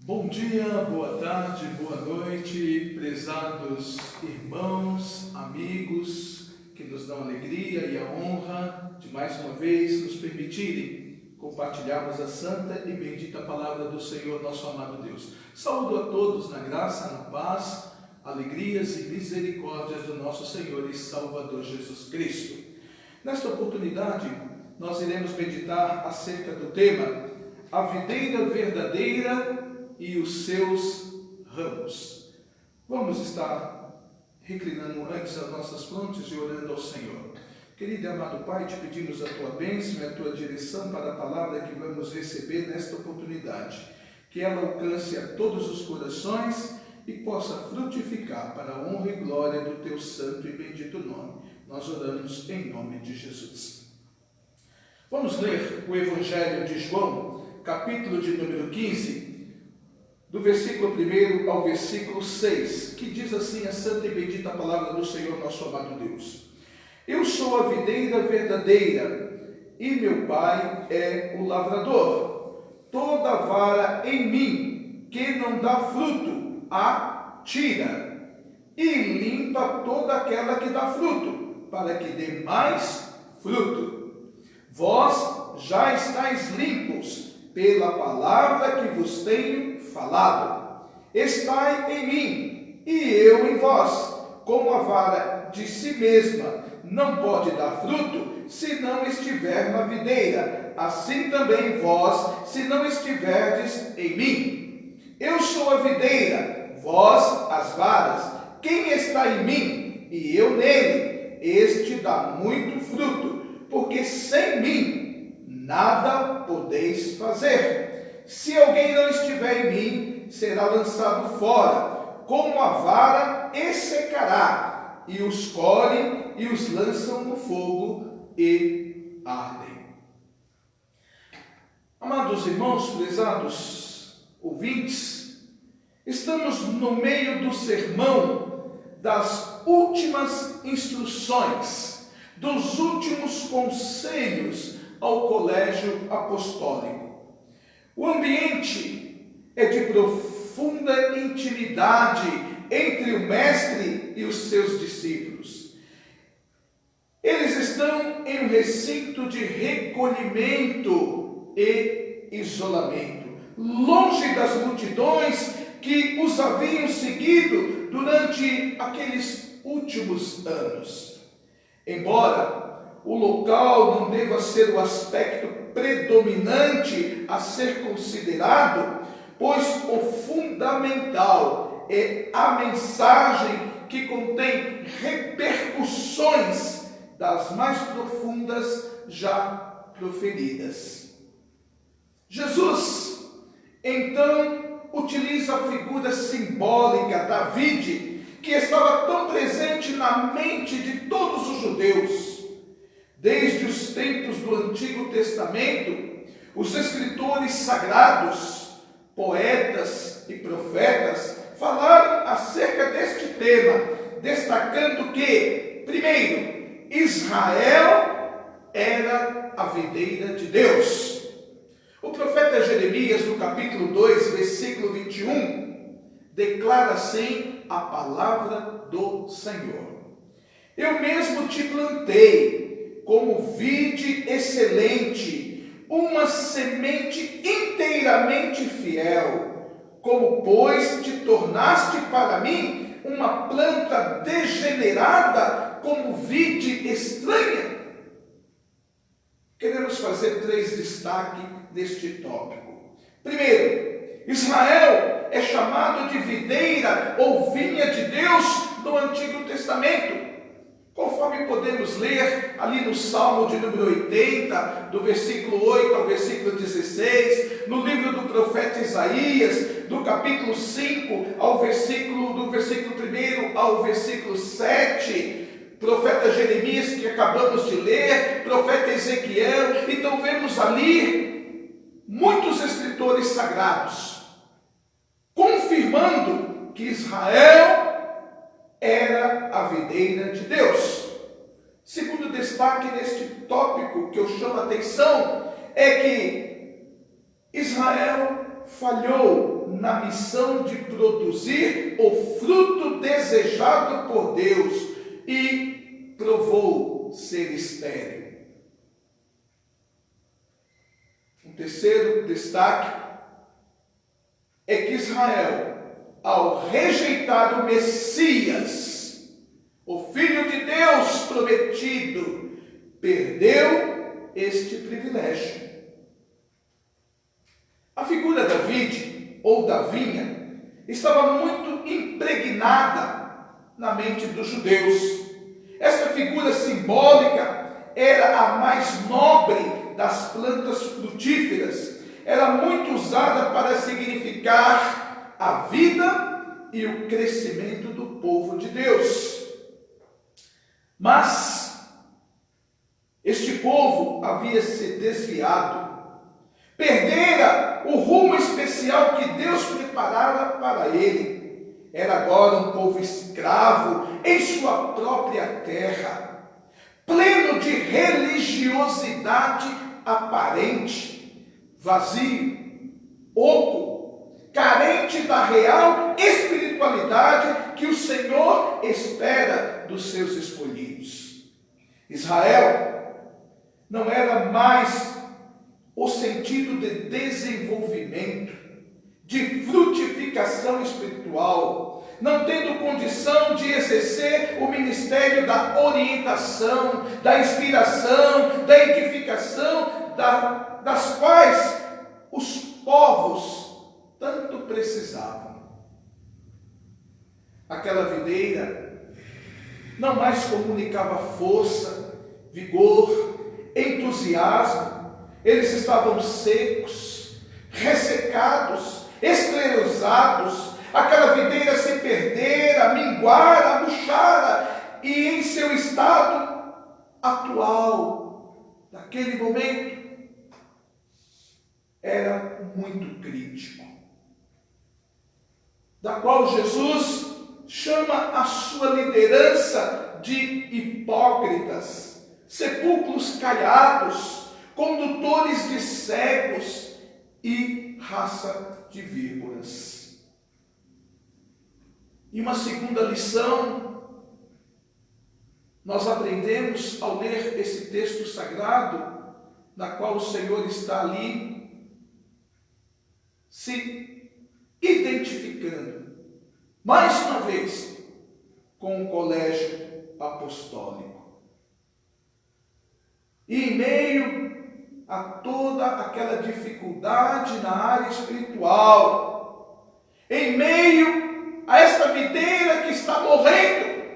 Bom dia, boa tarde, boa noite, prezados irmãos, amigos que nos dão alegria e a honra de mais uma vez nos permitirem compartilharmos a santa e bendita palavra do Senhor, nosso amado Deus. Saúdo a todos na graça, na paz, alegrias e misericórdias do nosso Senhor e Salvador Jesus Cristo. Nesta oportunidade, nós iremos meditar acerca do tema A Videira Verdadeira e os seus ramos. Vamos estar reclinando antes as nossas frontes e orando ao Senhor. Querido e amado Pai, te pedimos a tua bênção e a tua direção para a palavra que vamos receber nesta oportunidade. Que ela alcance a todos os corações e possa frutificar para a honra e glória do teu santo e bendito nome. Nós oramos em nome de Jesus. Vamos ler o Evangelho de João, capítulo de número 15, do versículo 1 ao versículo 6, que diz assim a santa e bendita palavra do Senhor, nosso amado Deus. Eu sou a videira verdadeira, e meu Pai é o lavrador. Toda vara em mim que não dá fruto, a tira, e limpa toda aquela que dá fruto, para que dê mais fruto. Vós já estáis limpos pela palavra que vos tenho falado. Estai em mim, e eu em vós. Como a vara de si mesma não pode dar fruto, se não estiver na videira, assim também vós, se não estiverdes em mim. Eu sou a videira, vós as varas. Quem está em mim, e eu nele, este dá muito fruto, porque sem mim nada podeis fazer. Se alguém não estiver em mim, será lançado fora, como a vara, e secará, e os colhem e os lançam no fogo e ardem. Amados irmãos, prezados ouvintes, estamos no meio do sermão das últimas instruções, dos últimos conselhos ao colégio apostólico. O ambiente é de profunda intimidade entre o mestre e os seus discípulos. Eles estão em um recinto de recolhimento e isolamento, longe das multidões que os haviam seguido durante aqueles últimos anos. Embora o local não deva ser o aspecto predominante a ser considerado, pois o fundamental é a mensagem que contém repercussões das mais profundas já proferidas. Jesus, então, utiliza a figura simbólica da vide, que estava tão presente na mente de todos os judeus. Desde os tempos do Antigo Testamento, os escritores sagrados, poetas e profetas falaram acerca deste tema, destacando que, primeiro, Israel era a videira de Deus. O profeta Jeremias, no capítulo 2, versículo 21, declara assim a palavra do Senhor. Eu mesmo te plantei como vide excelente, uma semente inteiramente fiel. Como, pois, te tornaste para mim uma planta degenerada, como vide estranha? Queremos fazer 3 destaques neste tópico. Primeiro, Israel é chamado de videira ou vinha de Deus no Antigo Testamento. Conforme podemos ler ali no Salmo de número 80, do versículo 8 ao versículo 16, no livro do profeta Isaías, do capítulo 5 do versículo 1 ao versículo 7, profeta Jeremias, que acabamos de ler, profeta Ezequiel. Então vemos ali muitos escritores sagrados confirmando que Israel era a videira de Deus. Segundo destaque neste tópico que eu chamo a atenção é que Israel falhou na missão de produzir o fruto desejado por Deus e provou ser estéril. Um terceiro destaque é que Israel, ao rejeitar o Messias, o Filho de Deus prometido, perdeu este privilégio. A figura da vide, ou da vinha, estava muito impregnada na mente dos judeus. Esta figura simbólica era a mais nobre das plantas frutíferas. Era muito usada para significar a vida e o crescimento do povo de Deus. Mas este povo havia se desviado, perdera o rumo especial que Deus preparara para ele. Era agora um povo escravo em sua própria terra, pleno de religiosidade aparente, vazio, oco, carente da real espiritualidade que o Senhor espera dos seus escolhidos. Israel não era mais o sentido de desenvolvimento, de frutificação espiritual, não tendo condição de exercer o ministério da orientação, da inspiração, da edificação, das quais os povos tanto precisavam. Aquela videira não mais comunicava força, vigor, entusiasmo. Eles estavam secos, ressecados, esclerosados. Aquela videira se perdera, minguara, murchara, e em seu estado atual, naquele momento, era muito crítico, da qual Jesus chama a sua liderança de hipócritas, sepulcros caiados, condutores de cegos e raça de víboras. E uma segunda lição nós aprendemos ao ler esse texto sagrado, na qual o Senhor está ali se identificando, mais uma vez, com o colégio apostólico. E em meio a toda aquela dificuldade na área espiritual, em meio a esta videira que está morrendo,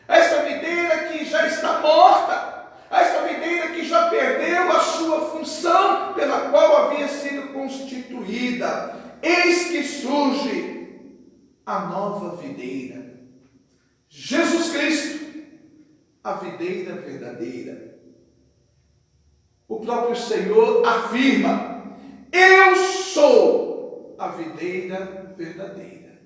a esta videira que já está morta, a esta videira que já perdeu a sua função pela qual havia sido constituída, eis que surge a nova videira, Jesus Cristo, a videira verdadeira. O próprio Senhor afirma: eu sou a videira verdadeira.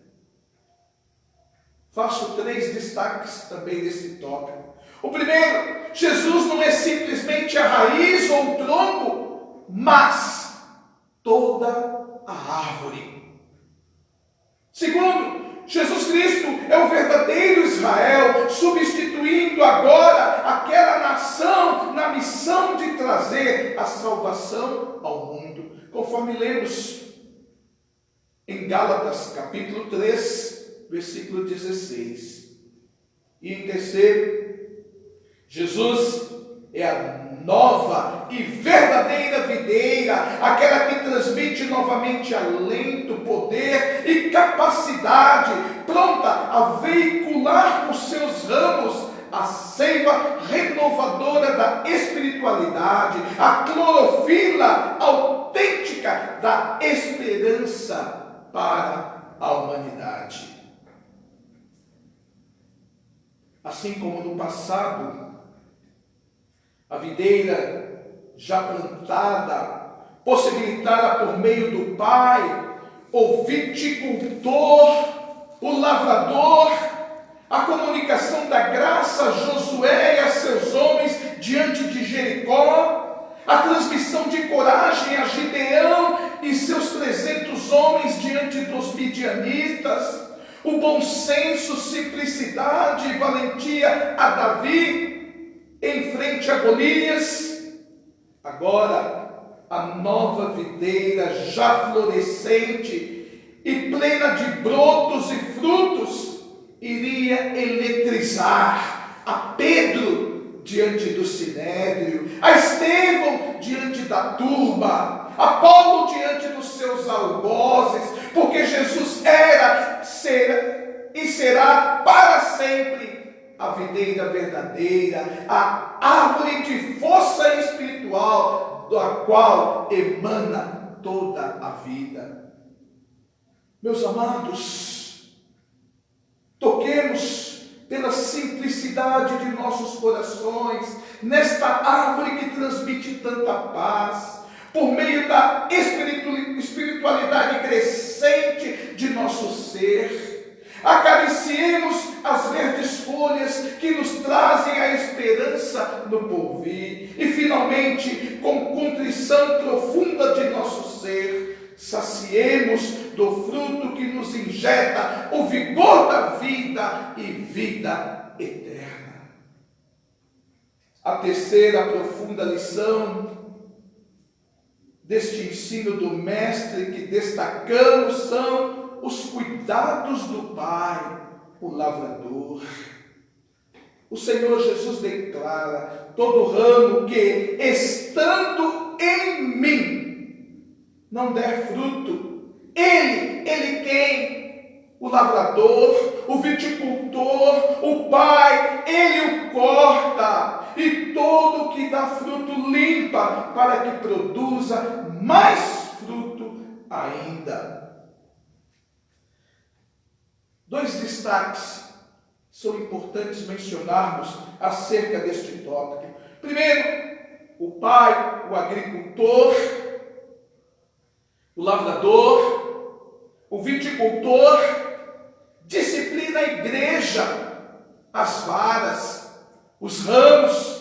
Faço 3 destaques também nesse tópico. O primeiro, Jesus não é simplesmente a raiz ou o tronco, mas toda a árvore. Segundo, Jesus Cristo é o verdadeiro Israel, substituindo agora aquela nação na missão de trazer a salvação ao mundo, conforme lemos em Gálatas capítulo 3, versículo 16. E em terceiro, Jesus é a nova e verdadeira videira, aquela que transmite novamente alento, poder e capacidade, pronta a veicular com seus ramos a seiva renovadora da espiritualidade, a clorofila autêntica da esperança para a humanidade. Assim como no passado, a videira já plantada possibilitara por meio do Pai, o viticultor, o lavrador, a comunicação da graça a Josué e a seus homens diante de Jericó, a transmissão de coragem a Gideão e seus 300 dos homens diante dos midianitas, o bom senso, simplicidade e valentia a Davi em frente a Golias. Agora, a nova videira já florescente e plena de brotos e frutos iria eletrizar a Pedro diante do sinédrio, a Estevão diante da turba, a Paulo diante dos seus algozes, porque Jesus era, e será para sempre a videira verdadeira, a árvore de força espiritual, da qual emana toda a vida. Meus amados, toquemos pela simplicidade de nossos corações, nesta árvore que transmite tanta paz, por meio da espiritualidade crescente de nosso ser. Acariciemos as verdes folhas que nos trazem a esperança no porvir. E finalmente, com contrição profunda de nosso ser, saciemos do fruto que nos injeta o vigor da vida e vida eterna. A terceira profunda lição deste ensino do Mestre que destacamos são os cuidados do Pai, o lavrador. O Senhor Jesus declara: todo ramo que, estando em mim, não der fruto, Ele quem? O lavrador, o viticultor, o Pai, Ele o corta, e todo que dá fruto limpa, para que produza mais fruto ainda. Dois destaques são importantes mencionarmos acerca deste tópico. Primeiro, o pai, o agricultor, o lavrador, o viticultor, disciplina a igreja, as varas, os ramos,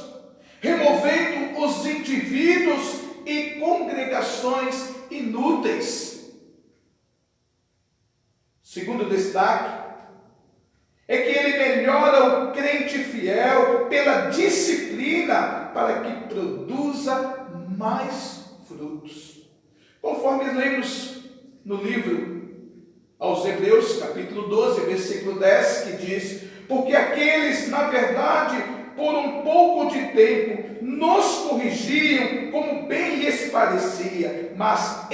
removendo os indivíduos e congregações inúteis. Segundo destaque, é que ele melhora o crente fiel pela disciplina para que produza mais frutos. Conforme lemos no livro aos Hebreus, capítulo 12, versículo 10, que diz: porque aqueles, na verdade, por um pouco de tempo, nos corrigiam como bem lhes parecia, mas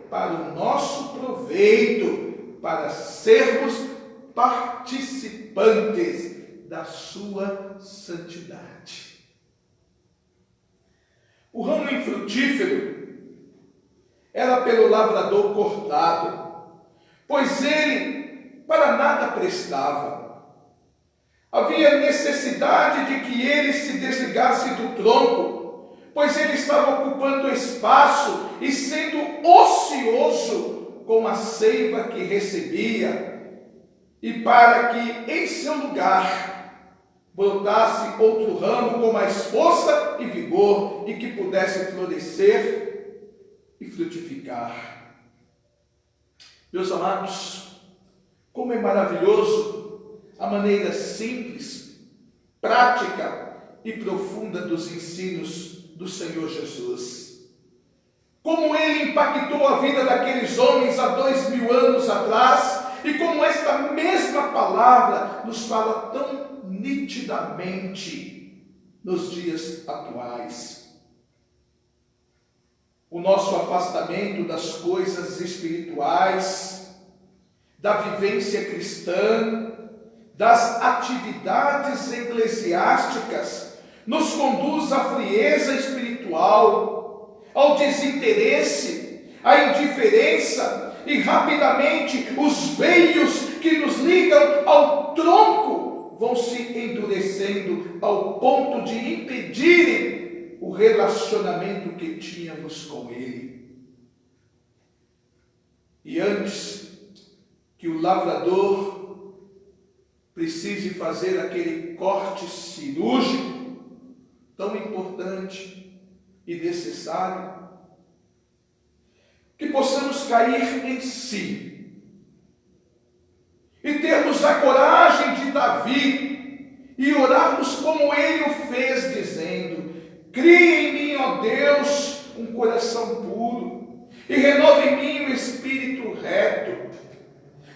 para o nosso proveito, para sermos participantes da sua santidade. O ramo infrutífero era pelo lavrador cortado, pois ele para nada prestava. Havia necessidade de que ele se desligasse do tronco, pois ele estava ocupando espaço e sendo ocioso com a seiva que recebia, e para que em seu lugar brotasse outro ramo com mais força e vigor e que pudesse florescer e frutificar. Meus amados, como é maravilhoso a maneira simples, prática e profunda dos ensinos do Senhor Jesus. Como ele impactou a vida daqueles homens há 2000 anos atrás, e como esta mesma palavra nos fala tão nitidamente nos dias atuais. O nosso afastamento das coisas espirituais, da vivência cristã, das atividades eclesiásticas, nos conduz à frieza espiritual, ao desinteresse, à indiferença, e rapidamente os veios que nos ligam ao tronco vão se endurecendo ao ponto de impedirem o relacionamento que tínhamos com Ele. E antes que o lavrador precise fazer aquele corte cirúrgico tão importante e necessário, que possamos cair em si e termos a coragem de Davi e orarmos como ele o fez, dizendo: cria em mim, ó Deus, um coração puro e renova em mim o espírito reto.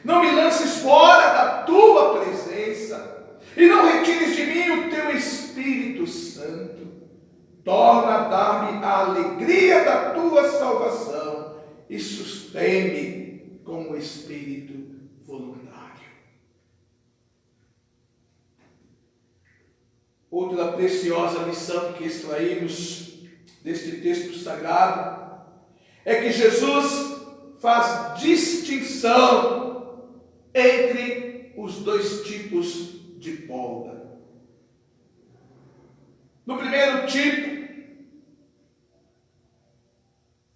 Não me lances fora da tua presença e não retires de mim o teu Espírito Santo. Torna a dar-me a alegria da tua salvação e sustém-me com o espírito voluntário. Outra preciosa lição que extraímos deste texto sagrado é que Jesus faz distinção entre os dois tipos de poda. No primeiro tipo,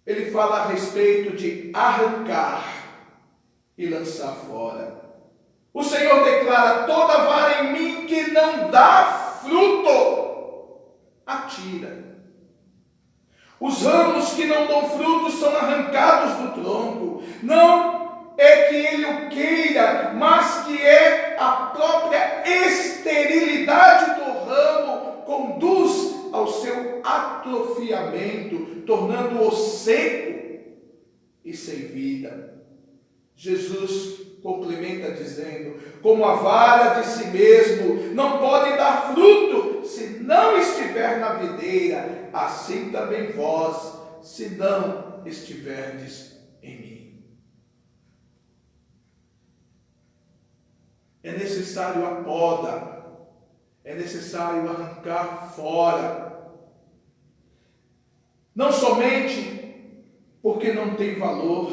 ele fala a respeito de arrancar e lançar fora. O Senhor declara: toda vara em mim que não dá fruto, atira. Os ramos que não dão fruto são arrancados do tronco. Não é que ele o queira, mas que é a própria esterilidade do ramo conduz ao seu atrofiamento, tornando-o seco e sem vida. Jesus complementa dizendo: como a vara de si mesmo não pode dar fruto se não estiver na videira, assim também vós, se não estiverdes em mim. É necessário a poda, é necessário arrancar fora, não somente porque não tem valor,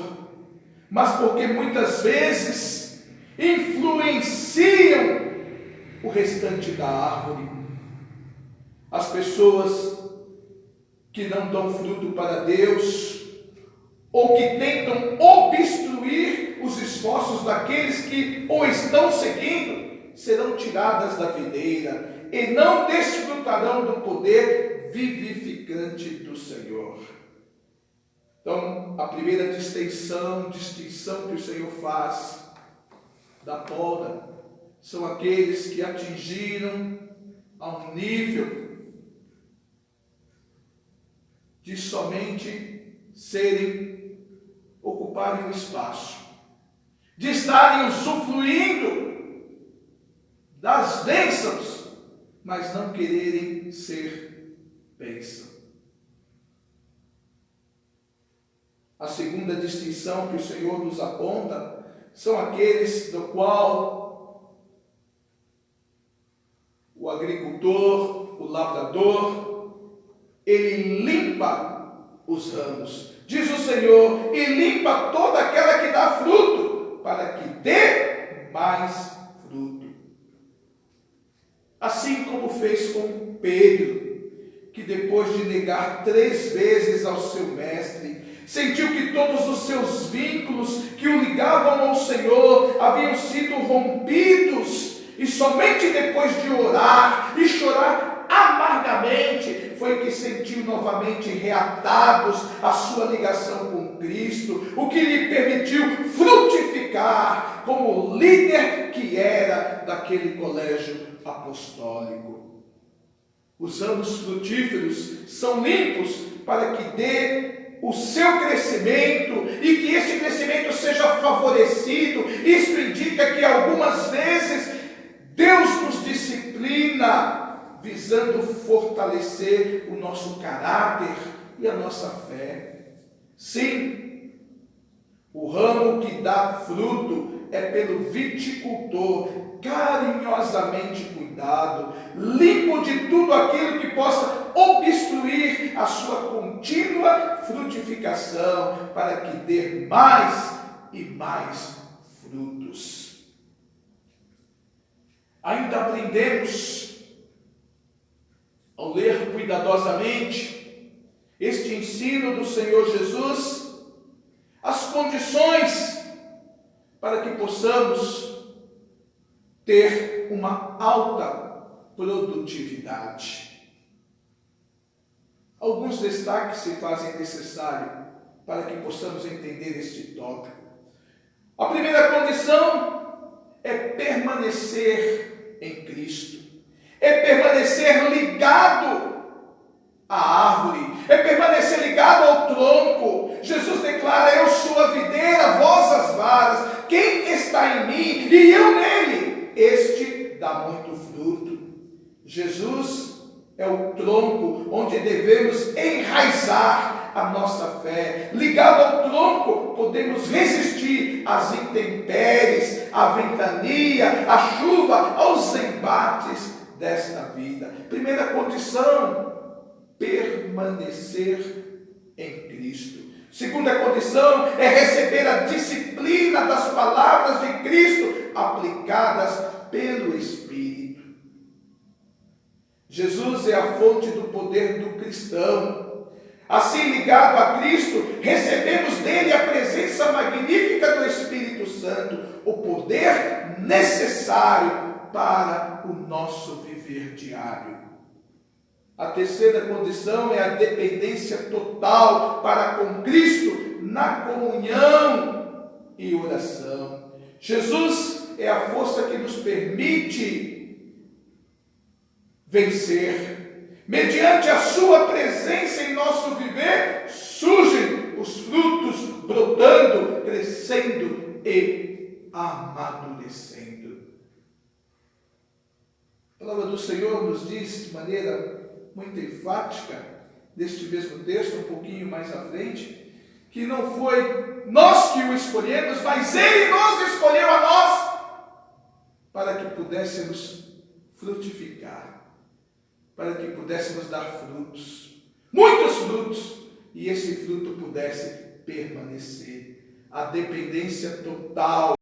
mas porque muitas vezes influenciam o restante da árvore. As pessoas que não dão fruto para Deus, ou que tentam obstruir os esforços daqueles que o estão seguindo, serão tiradas da videira e não desfrutarão do poder vivificante do Senhor. Então, a primeira distinção que o Senhor faz da poda são aqueles que atingiram ao nível de somente ocuparem o espaço, de estarem usufruindo das bênçãos, mas não quererem ser bênção. A segunda distinção que o Senhor nos aponta são aqueles do qual o agricultor, o lavrador, ele limpa os ramos. Diz o Senhor: e limpa toda aquela que dá fruto, para que dê mais fruto. Assim como fez com Pedro, que depois de negar 3 vezes ao seu mestre, sentiu que todos os seus vínculos que o ligavam ao Senhor haviam sido rompidos, e somente depois de orar e chorar amargamente foi que sentiu novamente reatados a sua ligação com Cristo, o que lhe permitiu frutificar como líder que era daquele colégio apostólico. Os ramos frutíferos são limpos para que dê o seu crescimento e que esse crescimento seja favorecido. Isso indica que algumas vezes Deus nos disciplina visando fortalecer o nosso caráter e a nossa fé. Sim, o ramo que dá fruto é pelo viticultor carinhosamente cuidado, limpo de tudo aquilo que possa obstruir a sua contínua frutificação, para que dê mais e mais frutos. Ainda aprendemos, ao ler cuidadosamente este ensino do Senhor Jesus, as condições para que possamos ter uma alta produtividade. Alguns destaques se fazem necessário para que possamos entender este tópico. A primeira condição é permanecer em Cristo, é permanecer ligado à árvore, é permanecer ligado ao tronco. Jesus declara: eu sou a videira, vós as varas. Quem está em mim e eu nele, este dá muito fruto. Jesus é o tronco onde devemos enraizar a nossa fé. Ligado ao tronco, podemos resistir às intempéries, à ventania, à chuva, aos embates desta vida. Primeira condição: permanecer em Cristo. Segunda condição é receber a disciplina das palavras de Cristo aplicadas pelo Espírito. Jesus é a fonte do poder do cristão. Assim, ligado a Cristo, recebemos dele a presença magnífica do Espírito Santo, o poder necessário para o nosso viver diário. A terceira condição é a dependência total para com Cristo na comunhão e oração. Jesus é a força que nos permite vencer. Mediante a sua presença em nosso viver, surgem os frutos brotando, crescendo e amadurecendo. A palavra do Senhor nos diz de maneira muito enfática, deste mesmo texto, um pouquinho mais à frente, que não foi nós que o escolhemos, mas Ele nos escolheu a nós, para que pudéssemos frutificar, para que pudéssemos dar frutos, muitos frutos, e esse fruto pudesse permanecer. A dependência total